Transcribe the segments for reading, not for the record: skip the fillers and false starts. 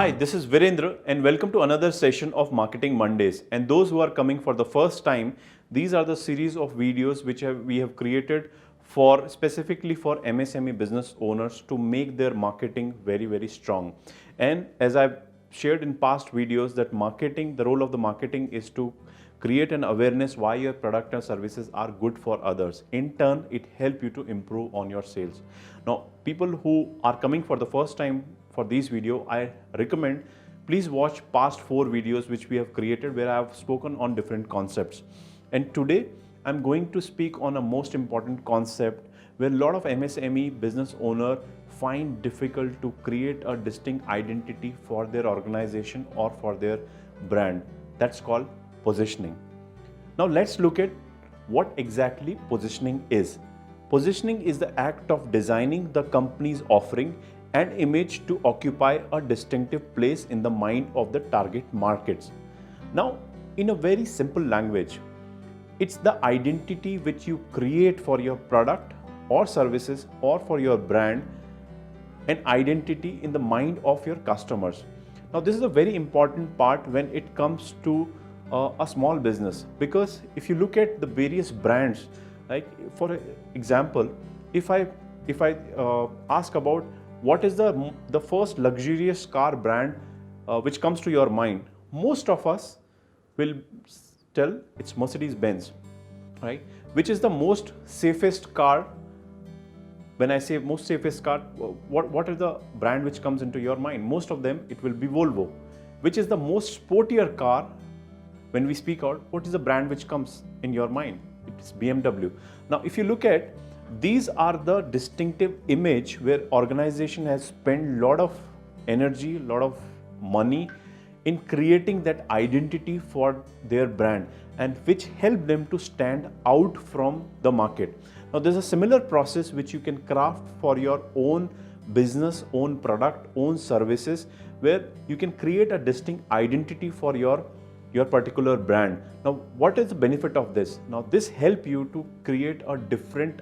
Hi, this is Virendra and welcome to another session of Marketing Mondays. And those who are coming for the first time, these are the series of videos which we have created specifically for MSME business owners to make their marketing very strong. And as I've shared in past videos that the role of the marketing is to create an awareness why your product and services are good for others. In turn, it helps you to improve on your sales. Now, people who are coming for the first time for this video, I recommend please watch past 4 videos which we have created where I have spoken on different concepts. And today I'm going to speak on a most important concept where a lot of MSME business owner find difficult to create a distinct identity for their organization or for their brand. That's called positioning. Now let's look at what exactly positioning is. Positioning is the act of designing the company's offering and image to occupy a distinctive place in the mind of the target markets. Now, in a very simple language, it's the identity which you create for your product or services or for your brand, an identity in the mind of your customers. Now, this is a very important part when it comes to a small business, because if you look at the various brands, like for example, if I ask about what is the first luxurious car brand which comes to your mind, most of us will tell it's Mercedes-Benz, right? Which is the most safest car? When I say most safest car, what is the brand which comes into your mind? Most of them, it will be Volvo. Which is the most sportier car? When we speak out, what is the brand which comes in your mind? It's BMW. Now, if you look at, these are the distinctive image where organization has spent a lot of energy, a lot of money in creating that identity for their brand, and which help them to stand out from the market. Now, there's a similar process which you can craft for your own business, own product, own services, where you can create a distinct identity for your particular brand. Now, what is the benefit of this? Now, this help you to create a different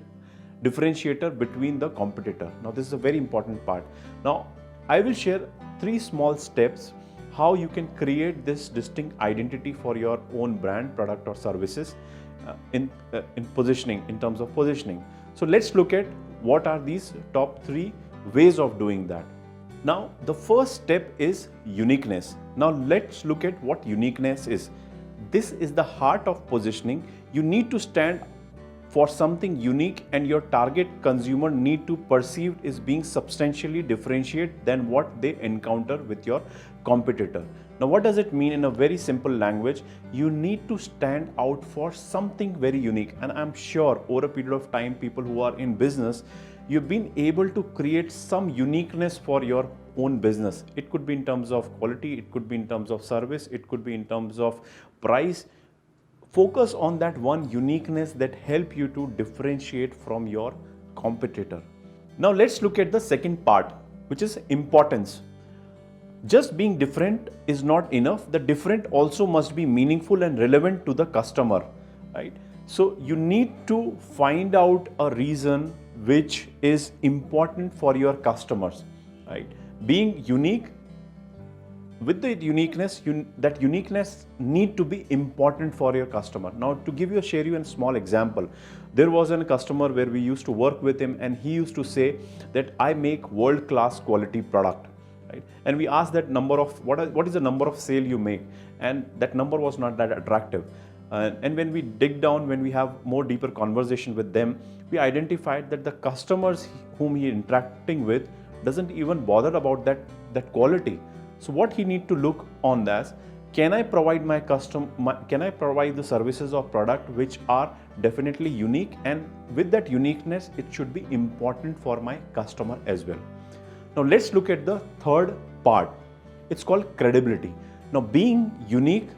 differentiator between the competitor. Now, this is a very important part. Now, I will share 3 small steps how you can create this distinct identity for your own brand, product or services in positioning, in terms of positioning. So let's look at what are these top 3 ways of doing that. Now, the first step is uniqueness. Now, let's look at what uniqueness is. This is the heart of positioning. You need to stand for something unique, and your target consumer need to perceive is being substantially differentiated than what they encounter with your competitor. Now, what does it mean in a very simple language? You need to stand out for something very unique, and I'm sure over a period of time, people who are in business, you've been able to create some uniqueness for your own business. It could be in terms of quality, it could be in terms of service, it could be in terms of price. Focus on that one uniqueness that help you to differentiate from your competitor. Now, let's look at the second part, which is importance. Just being different is not enough. The different also must be meaningful and relevant to the customer, right? So you need to find out a reason which is important for your customers, right? Being unique, with the uniqueness, that uniqueness need to be important for your customer. Now, to share you a small example, there was a customer where we used to work with him, and he used to say that I make world-class quality product, right? And we asked that number of what is the number of sale you make, and that number was not that attractive. And when we dig down, when we have more deeper conversation with them, we identified that the customers whom he interacting with doesn't even bother about that quality. So what he need to look on that, can I provide can I provide the services or product which are definitely unique, and with that uniqueness, it should be important for my customer as well. Now let's look at the third part. It's called credibility. Now, being unique,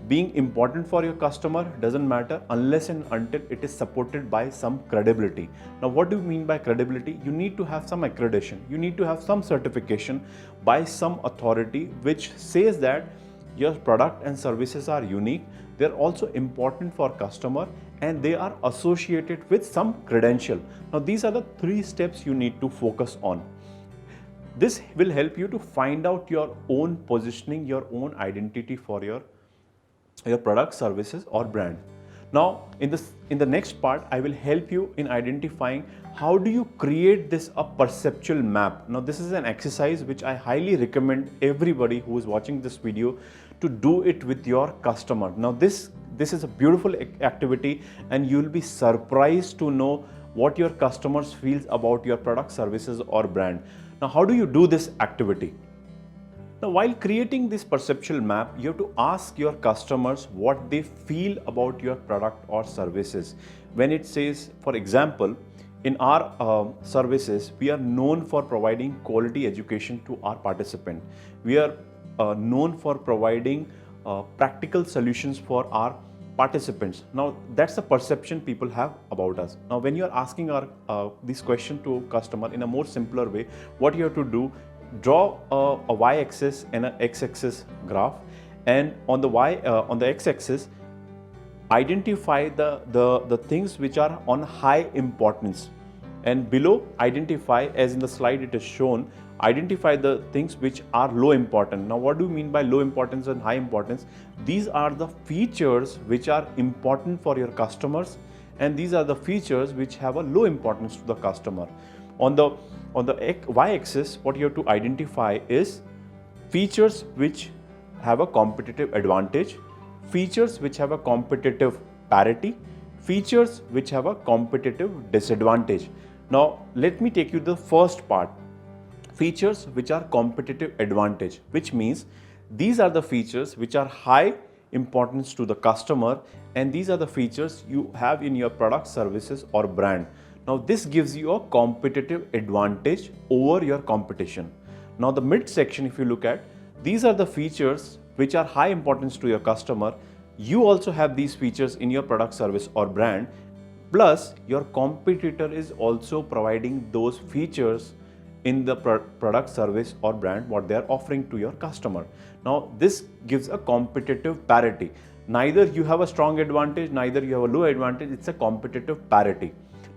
being important for your customer doesn't matter unless and until it is supported by some credibility. Now, what do you mean by credibility? You need to have some accreditation. You need to have some certification by some authority which says that your product and services are unique. They're also important for customer, and they are associated with some credential. Now, these are the 3 steps you need to focus on. This will help you to find out your own positioning, your own identity for your product, services or brand. Now in the next part, I will help you in identifying how do you create this a perceptual map. Now this is an exercise which I highly recommend everybody who is watching this video to do it with your customer. Now this is a beautiful activity, and you will be surprised to know what your customers feels about your product, services or brand. Now how do you do this activity? Now, while creating this perceptual map, you have to ask your customers what they feel about your product or services. When it says, for example, in our services, we are known for providing quality education to our participant. We are known for providing practical solutions for our participants. Now, that's the perception people have about us. Now, when you are asking this question to a customer in a more simpler way, what you have to do, draw a y-axis and an x-axis graph, and on the x-axis identify the things which are on high importance, and below identify, as in the slide it is shown, identify the things which are low important. Now what do you mean by low importance and high importance? These are the features which are important for your customers, and these are the features which have a low importance to the customer. On the y-axis, what you have to identify is features which have a competitive advantage, features which have a competitive parity, features which have a competitive disadvantage. Now let me take you to the first part, features which are competitive advantage, which means these are the features which are high importance to the customer, and these are the features you have in your product, services or brand. Now this gives you a competitive advantage over your competition. Now the mid section, if you look at, these are the features which are high importance to your customer. You also have these features in your product, service or brand, plus your competitor is also providing those features in the product, service or brand what they are offering to your customer. Now this gives a competitive parity. Neither you have a strong advantage, neither you have a low advantage, it's a competitive parity.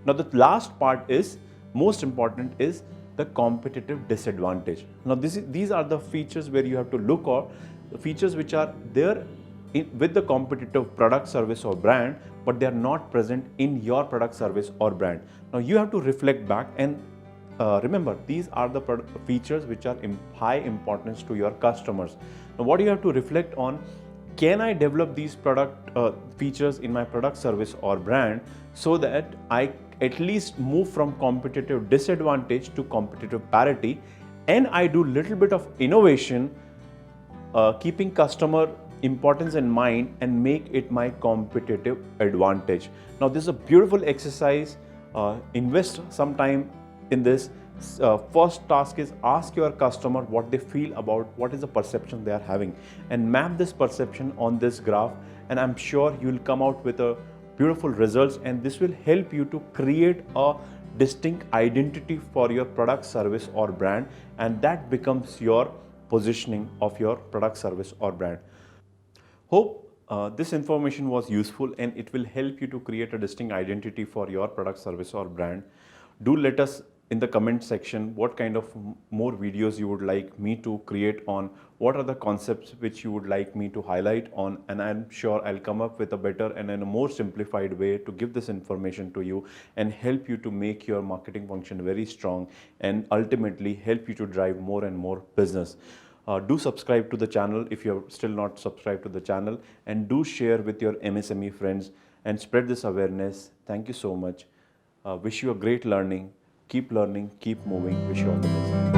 Now the last part is most important, is the competitive disadvantage. Now these are the features where you have to look for the features which are there with the competitive product, service or brand, but they are not present in your product, service or brand. Now you have to reflect back and remember, these are the features which are high importance to your customers. Now what you have to reflect on, can I develop these product features in my product, service or brand so that I at least move from competitive disadvantage to competitive parity, and I do little bit of innovation keeping customer importance in mind and make it my competitive advantage. Now this is a beautiful exercise. Invest some time in this. First task is ask your customer what they feel about, what is the perception they are having, and map this perception on this graph, and I'm sure you will come out with a beautiful results, and this will help you to create a distinct identity for your product, service or brand, and that becomes your positioning of your product, service or brand. Hope this information was useful and it will help you to create a distinct identity for your product, service or brand. Do let us in the comment section what kind of more videos you would like me to create on, what are the concepts which you would like me to highlight on, and I'm sure I'll come up with a better and in a more simplified way to give this information to you and help you to make your marketing function very strong and ultimately help you to drive more and more business. Do subscribe to the channel if you're still not subscribed to the channel, and do share with your MSME friends and spread this awareness. Thank you so much. Wish you a great learning. Keep learning, keep moving. Wish you all the best.